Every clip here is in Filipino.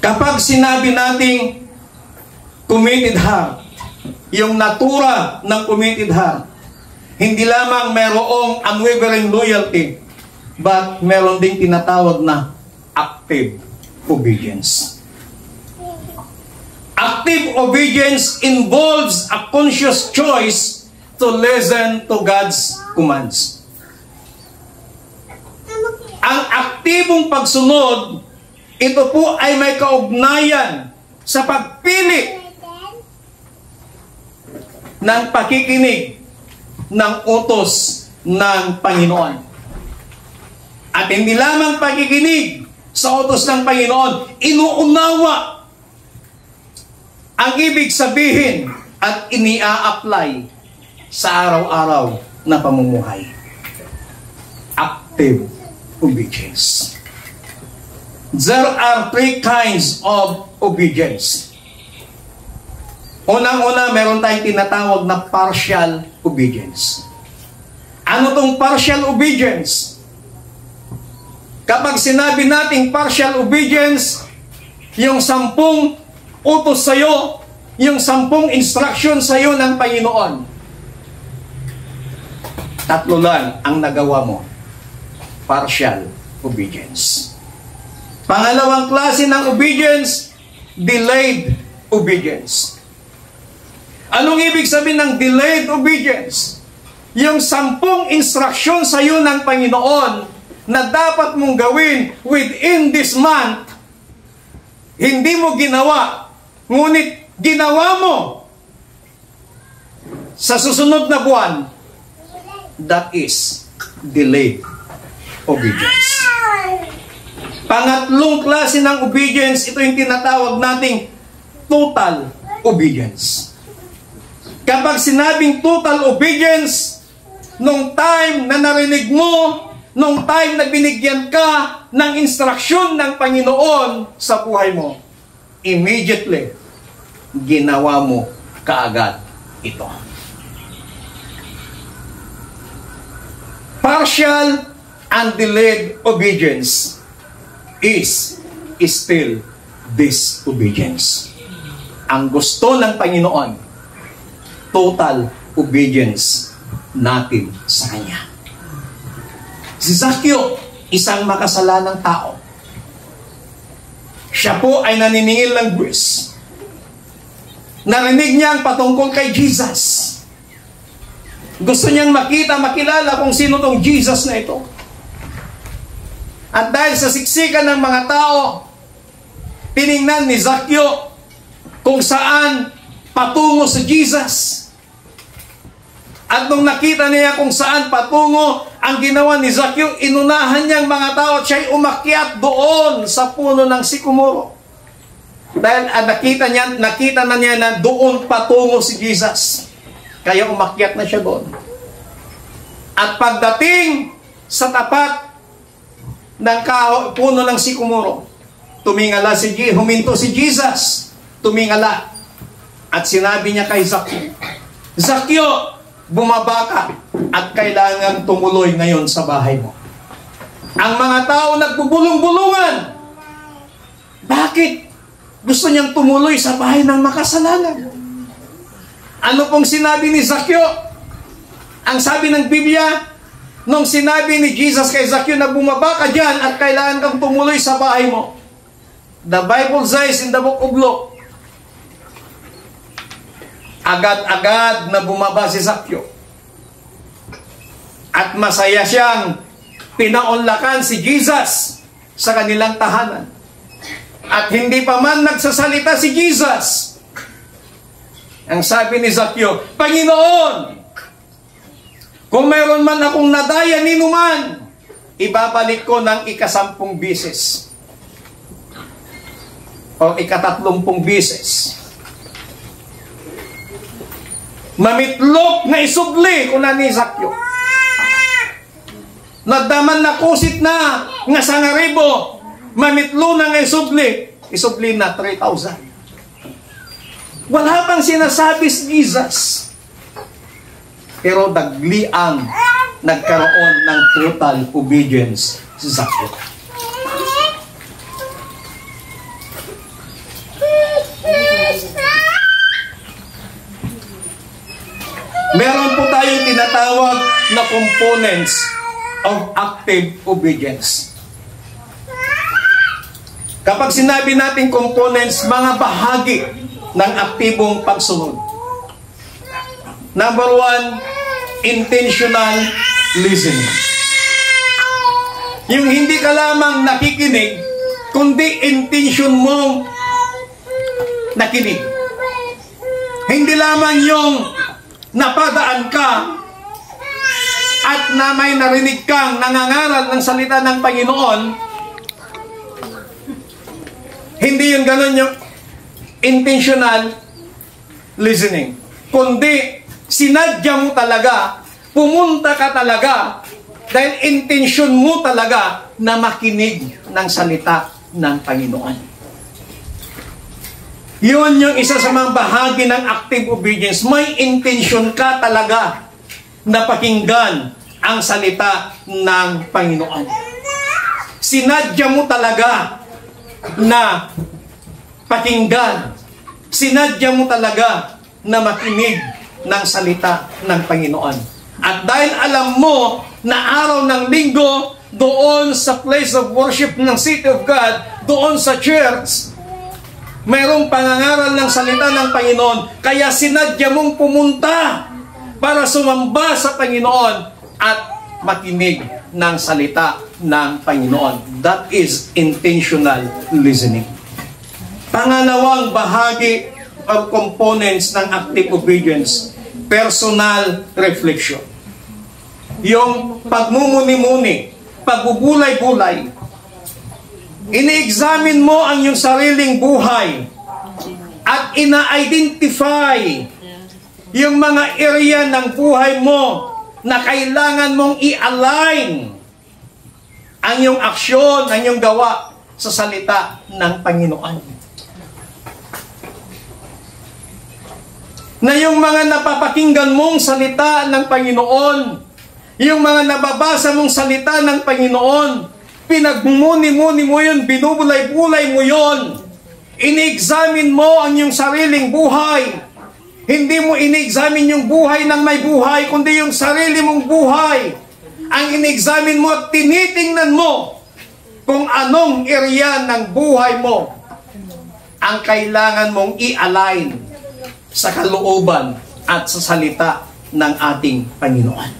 Kapag sinabi nating committed heart, yung natura ng committed heart, hindi lamang merong unwavering loyalty, but meron ding tinatawag na active obedience. Active obedience involves a conscious choice to listen to God's commands. Ang aktibong pagsunod, ito po ay may kaugnayan sa pagpili ng pakikinig ng utos ng Panginoon. At hindi lamang pakikinig sa utos ng Panginoon, inuunawa ang ibig sabihin at inia-apply sa araw-araw na pamumuhay. Active obedience. There are three kinds of obedience. Unang-una, meron tayong tinatawag na partial obedience. Ano tong partial obedience? Kapag sinabi nating partial obedience, yung 10 utos sa'yo, yung 10 instruction sa'yo ng Panginoon, 3 lang ang nagawa mo. Partial obedience. Pangalawang klase ng obedience, delayed obedience. Anong ibig sabihin ng delayed obedience? Yung 10 instruction sa iyo ng Panginoon na dapat mong gawin within this month, hindi mo ginawa, ngunit ginawa mo sa susunod na buwan. That is delayed obedience. Pangatlong klase ng obedience, ito yung tinatawag nating total obedience. Kapag sinabing total obedience, nung time na narinig mo, nung time na binigyan ka ng instruksyon ng Panginoon sa buhay mo, immediately, ginawa mo kaagad ito. Partial and delayed obedience is still disobedience. Ang gusto ng Panginoon, total obedience natin sa Kanya. Si Zaccheo, isang makasalanang tao. Siya po ay naniningil ng buwis. Narinig niya ang patungkol kay Jesus. Gusto niyang makilala kung sino tong Jesus na ito. At dahil sa siksikan ng mga tao, tiningnan ni Zaccheo kung saan patungo si Jesus. At nung nakita niya kung saan patungo, ang ginawa ni Zaccheo, inunahan niyang mga tao at siya'y umakyat doon sa puno ng sikomoro. Dahil nakita na niya na doon patungo si Jesus. Kaya umakyat na siya doon. At pagdating sa tapat ng puno ng sikomoro, huminto si Jesus. Tumingala. At sinabi niya kay Zaccheo, Zaccheo, bumaba ka at kailangan tumuloy ngayon sa bahay mo. Ang mga tao nagbubulong-bulungan. Bakit? Gusto niyang tumuloy sa bahay ng makasalanan. Ano pong sinabi ni Zaccheo? Ang sabi ng Biblia, nung sinabi ni Jesus kay Zaccheo na bumaba ka dyan at kailangan kang tumuloy sa bahay mo, the Bible says in the book of Luke, agad-agad na bumaba si Zaccheo. At masaya siyang pinaunlakan si Jesus sa kanilang tahanan. At hindi pa man nagsasalita si Jesus, ang sabi ni Zaccheo, Panginoon, kung mayroon man akong nadaya ninuman, ibabalik ko ng 10 beses. O 30 beses. Mamitlok na isubli ko na ni Zaccheo. Nadaman na kusit na nga sangaribo, mamitlo na nga isubli na 3,000. Wala pang sinasabi si Jesus. Pero dagliang nagkaroon ng total obedience si Zaccheo. meron po tayong tinatawag na components of active obedience. Kapag sinabi natin components, mga bahagi ng aktibong pagsunod. Number 1, intentional listening. Yung hindi ka lamang nakikinig, kundi intention mong nakinig. Hindi lamang yung napadaan ka at na may narinig kang nangangaral ng salita ng Panginoon. Hindi yung ganun yung intentional listening. Kundi sinadya mo talaga, pumunta ka talaga, dahil intention mo talaga na makinig ng salita ng Panginoon. Yun yung isa sa mga bahagi ng active obedience. May intention ka talaga na pakinggan ang salita ng Panginoon. Sinadya mo talaga na pakinggan. Sinadya mo talaga na makinig ng salita ng Panginoon. At dahil alam mo na araw ng linggo, doon sa place of worship ng City of God, doon sa church, mayroong pangangaral ng salita ng Panginoon, kaya sinadya mong pumunta para sumamba sa Panginoon at makinig ng salita ng Panginoon. That is intentional listening. Pangalawang bahagi of components ng active obedience, personal reflection. Yung pagmumuni-muni, pagbubulay-bulay, ini-examine mo ang iyong sariling buhay at ina-identify yung mga area ng buhay mo na kailangan mong i-align ang iyong aksyon, ang iyong gawa sa salita ng Panginoon. Na yung mga napapakinggan mong salita ng Panginoon, yung mga nababasa mong salita ng Panginoon, pinagmumuni-muni mo yun, binubulay-bulay mo yun, ini-examine mo ang iyong sariling buhay. Hindi mo ini-examine yung buhay ng may buhay, kundi yung sarili mong buhay. Ang ini-examine mo at tinitingnan mo kung anong area ng buhay mo ang kailangan mong i-align sa kalooban at sa salita ng ating Panginoon.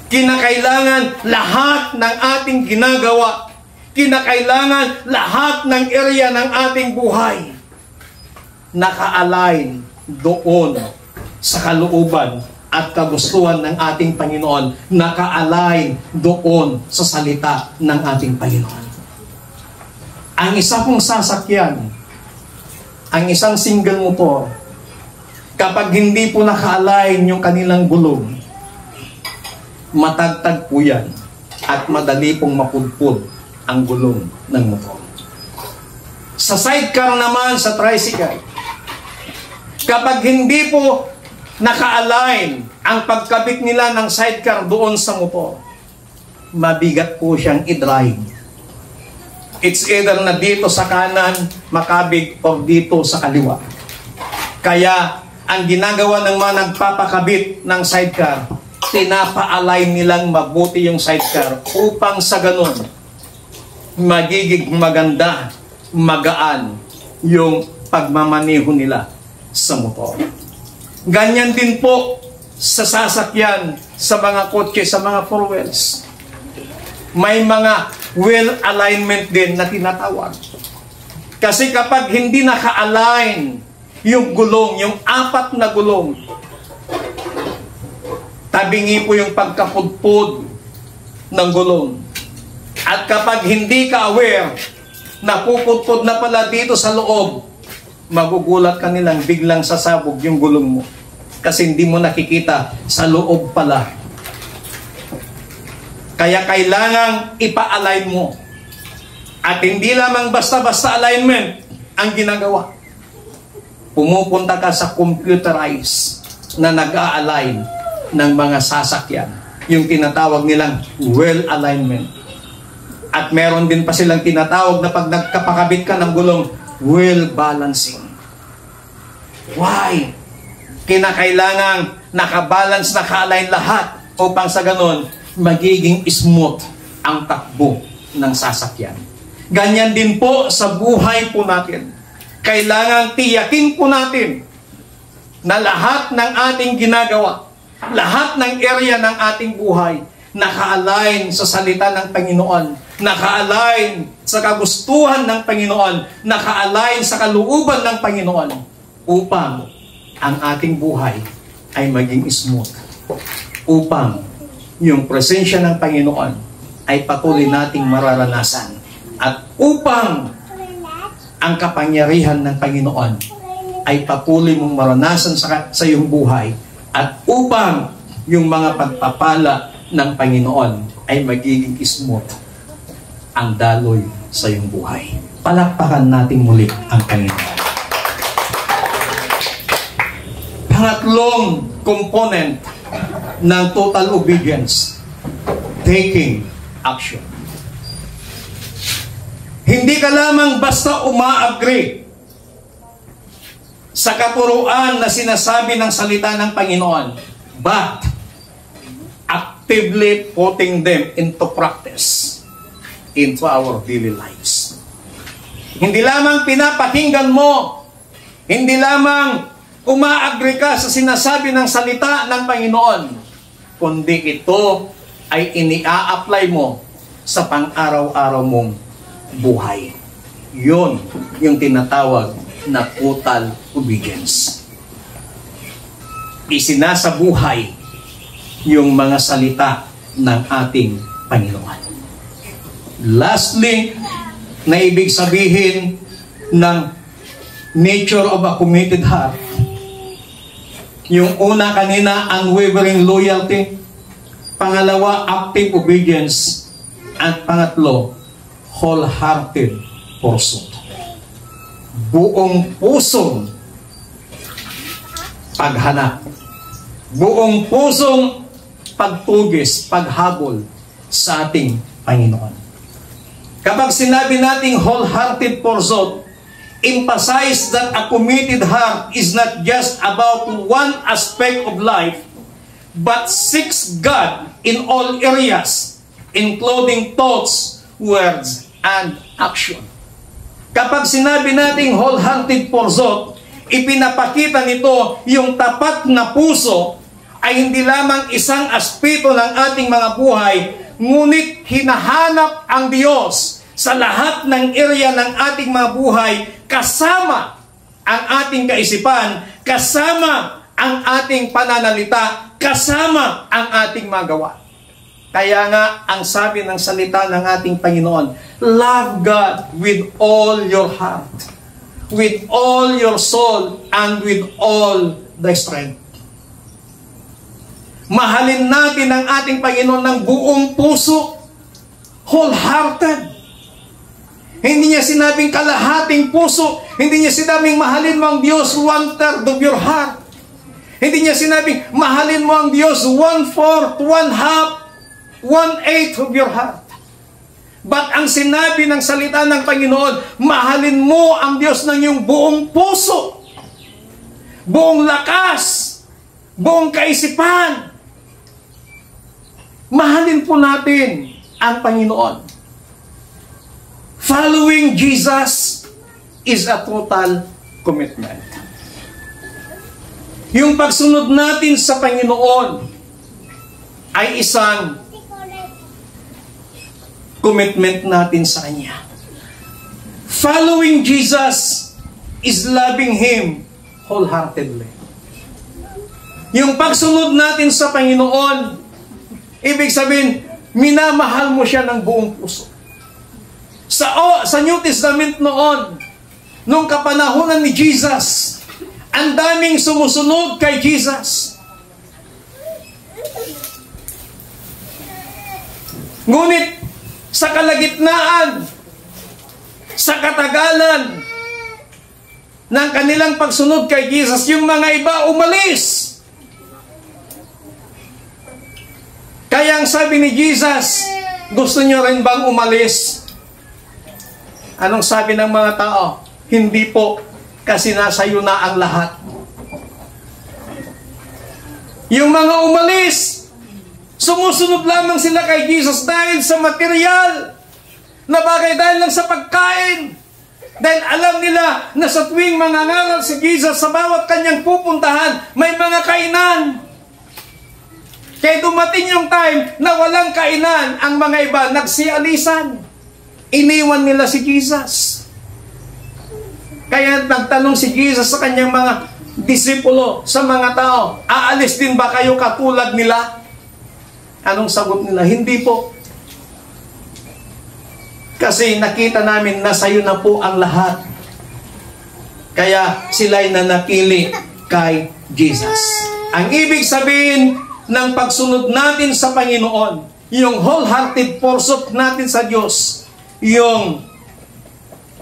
Kinakailangan lahat ng ating ginagawa, kinakailangan lahat ng area ng ating buhay naka-align doon sa kalooban at kagustuhan ng ating Panginoon, naka-align doon sa salita ng ating Panginoon. Ang isa kong sasakyan, ang isang single motor, kapag hindi po naka-align yung kanilang gulong, matagtag po yan at madali pong mapudpud ang gulong ng motor. Sa sidecar naman, sa tricycle, kapag hindi po naka-align ang pagkabit nila ng sidecar doon sa motor, mabigat po siyang i-drive. It's either na dito sa kanan makabig o dito sa kaliwa. Kaya ang ginagawa ng mga nagpapakabit ng sidecar, pinapa-align nilang mabuti yung sidecar upang sa ganun magiging maganda, magaan yung pagmamaneho nila sa motor. Ganyan din po sa sasakyan, sa mga kotse, sa mga four wheels. May mga wheel alignment din na tinatawag. Kasi kapag hindi naka-align yung gulong, yung apat na gulong, tabingi po yung pagkapudpud ng gulong. At kapag hindi ka aware na pupudpud na pala dito sa loob, magugulat ka nilang biglang sasabog yung gulong mo. Kasi hindi mo nakikita sa loob pala. Kaya kailangang ipa-align mo. At hindi lamang basta-basta alignment ang ginagawa. Pumupunta ka sa computerized na nag-a-align ng mga sasakyan. Yung tinatawag nilang wheel alignment. At meron din pa silang tinatawag na pag nagkapakabit ka ng gulong, wheel balancing. Why? kinakailangang nakabalance, naka-align lahat upang sa ganon, magiging smooth ang takbo ng sasakyan. Ganyan din po sa buhay po natin. Kailangang tiyakin po natin na lahat ng ating ginagawa, lahat ng area ng ating buhay, naka-align sa salita ng Panginoon, naka-align sa kagustuhan ng Panginoon, naka-align sa kalooban ng Panginoon, upang ang ating buhay ay maging smooth. Upang yung presensya ng Panginoon ay patuloy nating mararanasan. At upang ang kapangyarihan ng Panginoon ay patuloy mong maranasan sa iyong buhay, at upang yung mga pagpapala ng Panginoon ay magiging smooth ang daloy sa iyong buhay. Palakpakan natin muli ang Panginoon. Pangatlong component ng total obedience, taking action. Hindi ka lamang basta uma-agree sa katuruan na sinasabi ng salita ng Panginoon, but actively putting them into practice into our daily lives. Hindi lamang pinapakinggan mo, hindi lamang uma-agree ka sa sinasabi ng salita ng Panginoon, kundi ito ay ini-a-apply mo sa pang-araw-araw mong buhay. Yun yung tinatawag na total obedience. Isinasabuhay yung mga salita ng ating Panginoon. Lastly, na ibig sabihin ng nature of a committed heart, yung una kanina, unwavering loyalty. Pangalawa, active obedience. At pangatlo, wholehearted pursuit. Buong pusong paghanap. Buong pusong pagtugis, paghabol sa ating Panginoon. Kapag sinabi nating wholehearted pursuit, emphasize that a committed heart is not just about one aspect of life, but seeks God in all areas, including thoughts, words, and action. Kapag sinabi nating wholehearted pursuit, ipinapakita nito yung tapat na puso ay hindi lamang isang aspeto ng ating mga buhay, ngunit hinahanap ang Diyos sa lahat ng area ng ating mga buhay, kasama ang ating kaisipan, kasama ang ating pananalita, kasama ang ating magawa. Kaya nga, ang sabi ng salita ng ating Panginoon, love God with all your heart, with all your soul, and with all thy strength. Mahalin natin ang ating Panginoon ng buong puso, wholehearted. Hindi niya sinabing kalahating puso. Hindi niya sinabing mahalin mo ang Diyos 1/3 of your heart. Hindi niya sinabing mahalin mo ang Diyos 1/4, 1/2, 1/8 of your heart. But ang sinabi ng salita ng Panginoon, mahalin mo ang Diyos ng iyong buong puso, buong lakas, buong kaisipan. Mahalin po natin ang Panginoon. Following Jesus is a total commitment. Yung pagsunod natin sa Panginoon ay isang commitment natin sa Kanya. Following Jesus is loving Him wholeheartedly. Yung pagsunod natin sa Panginoon, ibig sabihin, minamahal mo siya ng buong puso. Sa New Testament noon, nung kapanahunan ni Jesus, ang daming sumusunod kay Jesus. Ngunit, sa kalagitnaan, sa katagalan ng kanilang pagsunod kay Jesus, yung mga iba umalis. Kaya ang sabi ni Jesus, gusto nyo rin bang umalis? Anong sabi ng mga tao? Hindi po, kasi nasa iyo na ang lahat. Yung mga umalis, sumusunod lamang sila kay Jesus dahil sa material na bagay, dahil lang sa pagkain. Dahil alam nila na sa tuwing mangangaral si Jesus, sa bawat kanyang pupuntahan, may mga kainan. Kaya dumating yung time na walang kainan, ang mga iba nagsialisan. Iniwan nila si Jesus. Kaya nagtanong si Jesus sa kanyang mga disipulo, sa mga tao, aalis din ba kayo katulad nila? Anong sagot nila? Hindi po. Kasi nakita namin na sayo na po ang lahat. Kaya sila'y nanatili kay Jesus. Ang ibig sabihin ng pagsunod natin sa Panginoon, yung wholehearted pursuit natin sa Diyos, yung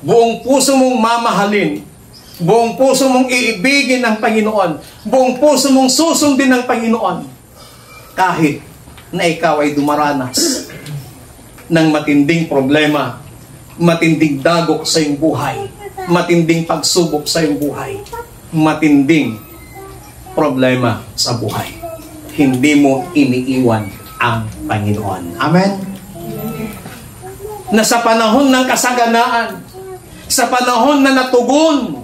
buong puso mong mamahalin, buong puso mong iibigin ng Panginoon, buong puso mong susundin ng Panginoon, kahit na ikaw ay dumaranas ng matinding problema, matinding dagok sa iyong buhay, matinding pagsubok sa iyong buhay, matinding problema sa buhay. Hindi mo iniiwan ang Panginoon. Amen? Na sa panahon ng kasaganaan, sa panahon na natugon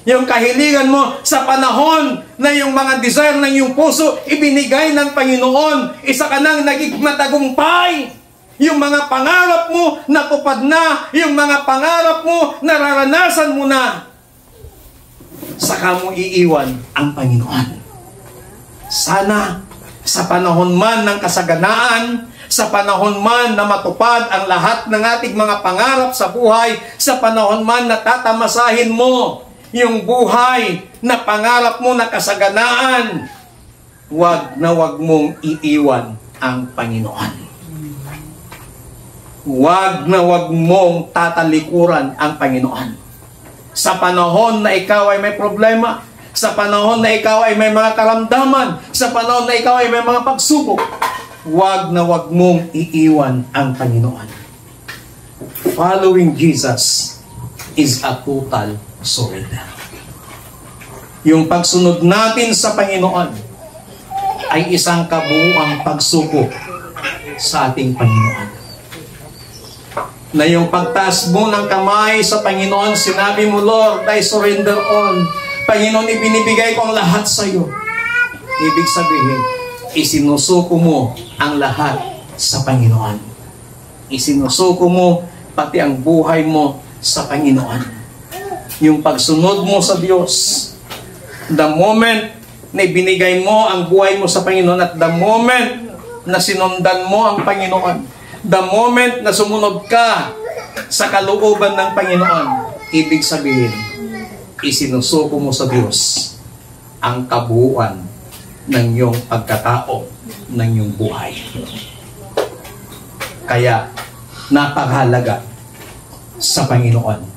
yung kahilingan mo, sa panahon na yung mga desire ng iyong puso ibinigay ng Panginoon, isa ka nang naging matagumpay. Yung mga pangarap mo natupad na, yung mga pangarap mo nararanasan mo na, saka mo iiwan ang Panginoon. Sana sa panahon man ng kasaganaan, sa panahon man na matupad ang lahat ng ating mga pangarap sa buhay, sa panahon man na tatamasahin mo yung buhay na pangarap mo na kasaganaan, wag na wag mong iiwan ang Panginoon. Wag na wag mong tatalikuran ang Panginoon. Sa panahon na ikaw ay may problema, sa panahon na ikaw ay may mga karamdaman, sa panahon na ikaw ay may mga pagsubok, wag na wag mong iiwan ang Panginoon. Following Jesus is a total surrender. Yung pagsunod natin sa Panginoon ay isang kabuuang pagsuko sa ating Panginoon. Na yung pagtaas mo ng kamay sa Panginoon, sinabi mo, Lord, I surrender all. Panginoon, ibinibigay ko ang lahat sa iyo. Ibig sabihin, isinusuko mo ang lahat sa Panginoon. Isinusuko mo pati ang buhay mo sa Panginoon. Yung pagsunod mo sa Diyos, the moment na ibinigay mo ang buhay mo sa Panginoon at the moment na sinundan mo ang Panginoon, the moment na sumunod ka sa kalooban ng Panginoon, ibig sabihin, isinusuko mo sa Diyos ang kabuuan ng iyong pagkatao, ng iyong buhay. Kaya, napakahalaga sa Panginoon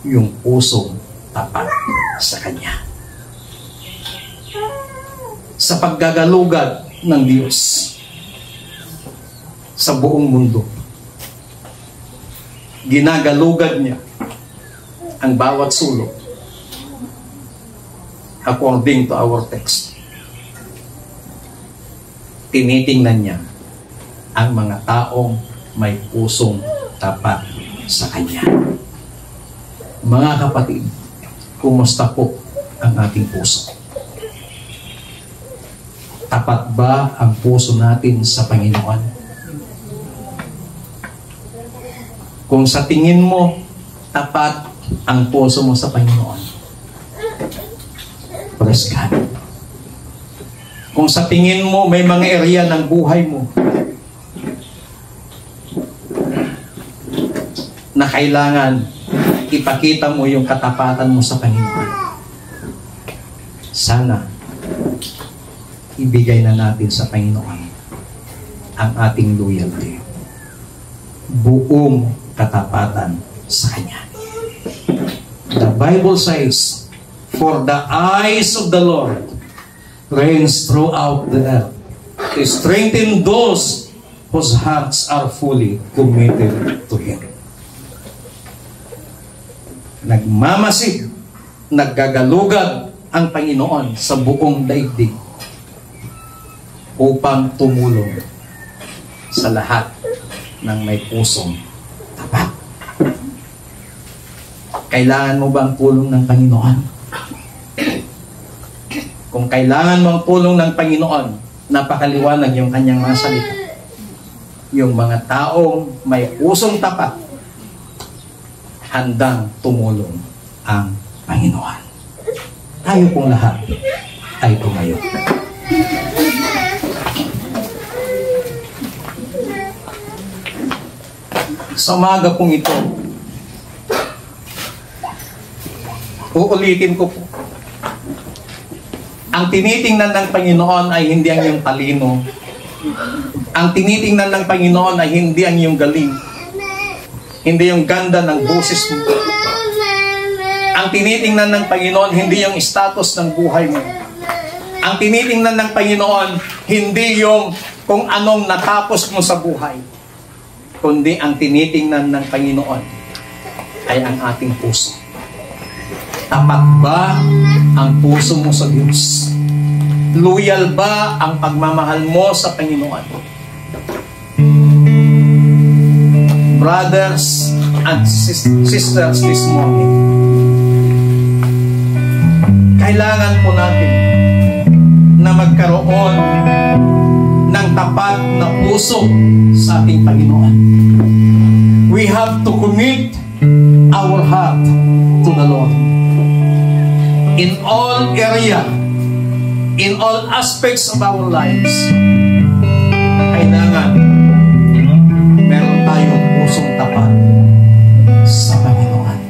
yung pusong tapat sa Kanya. Sa paggagalugad ng Diyos sa buong mundo, ginagalugad niya ang bawat sulok according to our text. Tinitingnan niya ang mga taong may pusong tapat sa Kanya. Mga kapatid, kumusta po ang ating puso? Tapat ba ang puso natin sa Panginoon? Kung sa tingin mo, tapat ang puso mo sa Panginoon, praise God. Kung sa tingin mo, may mga area ng buhay mo na kailangan ipakita mo yung katapatan mo sa Panginoon, sana ibigay na natin sa Panginoon ang ating loyalty. Buong katapatan sa Kanya. The Bible says, "For the eyes of the Lord reigns throughout the earth, to strengthen those whose hearts are fully committed to Him." Nagmamasid, naggagalugad ang Panginoon sa buong daigdig upang tumulong sa lahat ng may pusong tapat. Kailangan mo ba ang tulong ng Panginoon? Kung kailangan mo ang tulong ng Panginoon, napakaliwanag yung kanyang mga salita. Yung mga taong may pusong tapat, handang tumulong ang Panginoon. Tayo pong lahat ay tumayo. Sa umaga pong ito, uulitin ko po, ang tinitingnan ng Panginoon ay hindi ang iyong talino. Ang tinitingnan ng Panginoon ay hindi ang iyong galing. Hindi yung ganda ng boses mo. Ang tinitingnan ng Panginoon, hindi yung status ng buhay mo. Ang tinitingnan ng Panginoon, hindi yung kung anong natapos mo sa buhay. Kundi ang tinitingnan ng Panginoon ay ang ating puso. Tapat ba ang puso mo sa Diyos? Loyal ba ang pagmamahal mo sa Panginoon? Brothers and sisters this morning, kailangan po natin na magkaroon ng tapat na puso sa ating Panginoon. We have to commit our heart to the Lord. In all area, in all aspects of our lives, kailangan meron tayong pusong tapat sa Panginoon.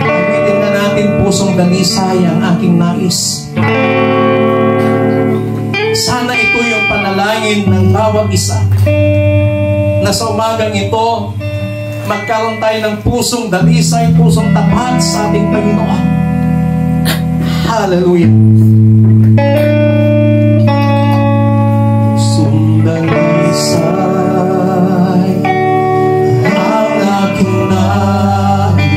Gamitin na natin pusong dalisay ang aking nais. Sana ito yung panalangin ng bawat isa, na sa umagang ito, magkaroon tayo ng pusong dalisay, pusong tapat sa ating Panginoon. Hallelujah! Pusong dalisay ang aking nais.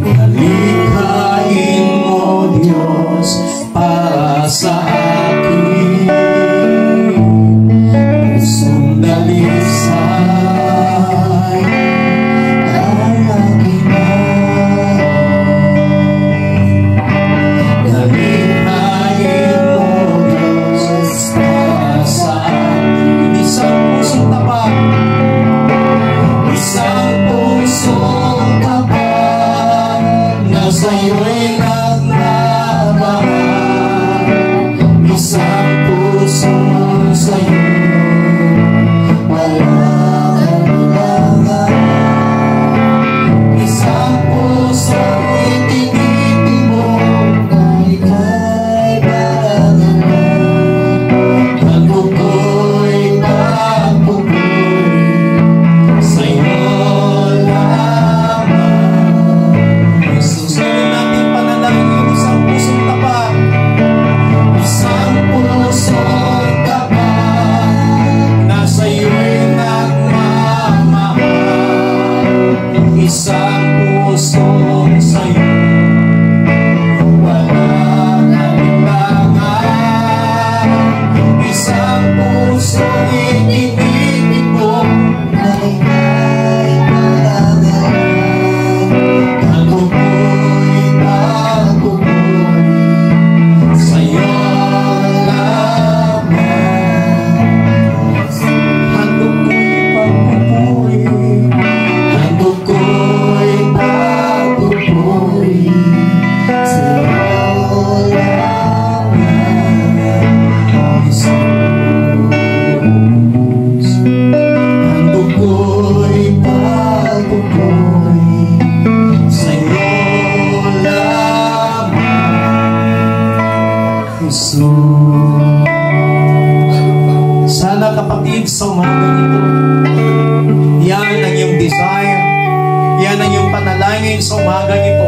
Nalikhain mo, Diyos, para sa akin. Pusong dalisay ang aking nais. Nalikhain mo, Diyos, para sa akin. Isang pusong tapat, isang pusong tapat, na sa'yo'y nagmamahal. Isang puso sa'yo, walang kailangan. Isang puso itinitin mo, na ika'y barangan. Ang buko'y pagpupuri sa'yo lamang. Susunod natin panalangin, isang pusong tapat. Isang pusong tapat, na sa'yo'y nagmamahal. Isang pusong sa'yo, walang kailangan. Isang pusong itinitin mo, na ika'y parangal. Ang buko'y pagpupuri sa'yo lamang. Handog ko'y pagpupuri, handog ko'y pagpupuri sa'yo lamang. Jesus, handog ko'y pagpupuri sa'yo lamang. Jesus. Sana kapatid, sa umagang ito, yan ang iyong desire, yan ang iyong panalangin sa umagang ito,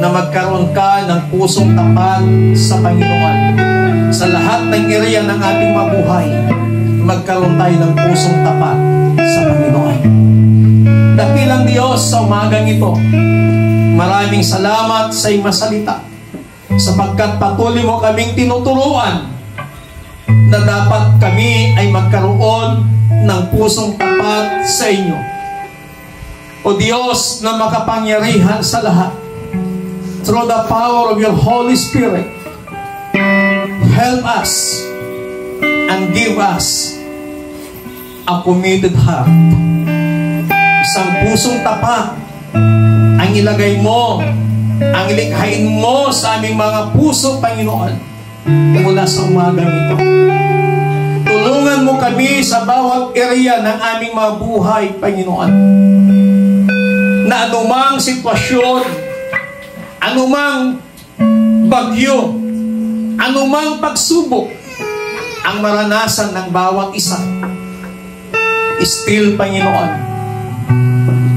na magkaroon ka ng pusong tapat sa Panginoon. Sa lahat ng area ng ating mabuhay, magkaroon tayo ng pusong tapat sa Panginoon. Dakilang Diyos, sa umagang ito, maraming salamat sa iyong masalita. sapagkat patuloy mo kaming tinuturuan na dapat kami ay magkaroon ng pusong tapat sa inyo. O Diyos na makapangyarihan sa lahat, through the power of your Holy Spirit, help us and give us a committed heart. Isang pusong tapat ang ilagay mo, ang ilikhain mo sa aming mga puso, Panginoon, mula sa umagang ito. Tulungan mo kami sa bawat area ng aming mga buhay, Panginoon, na anumang sitwasyon, anumang bagyo, anumang pagsubok ang maranasan ng bawat isa, still, Panginoon,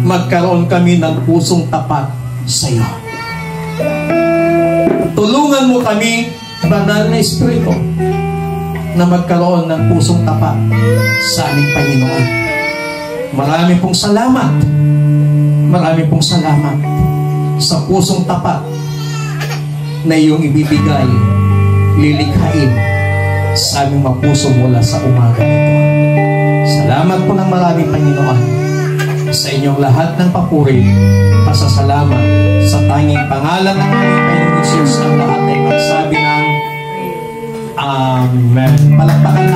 magkaroon kami ng pusong tapat sa iyo. Tulungan mo kami, Banal na Espiritu, na magkaroon ng pusong tapat sa aming Panginoon. Marami pong salamat. Marami pong salamat sa pusong tapat na iyong ibibigay, lilikhain sa aming mga puso mula sa umaga nito. Salamat po ng marami, Panginoon, sa inyong lahat ng papuri, pasasalamat sa tanging pangalan ng aming Panginoon Jesus. Ang lahat ay magsabi ng Amen. Palakpakan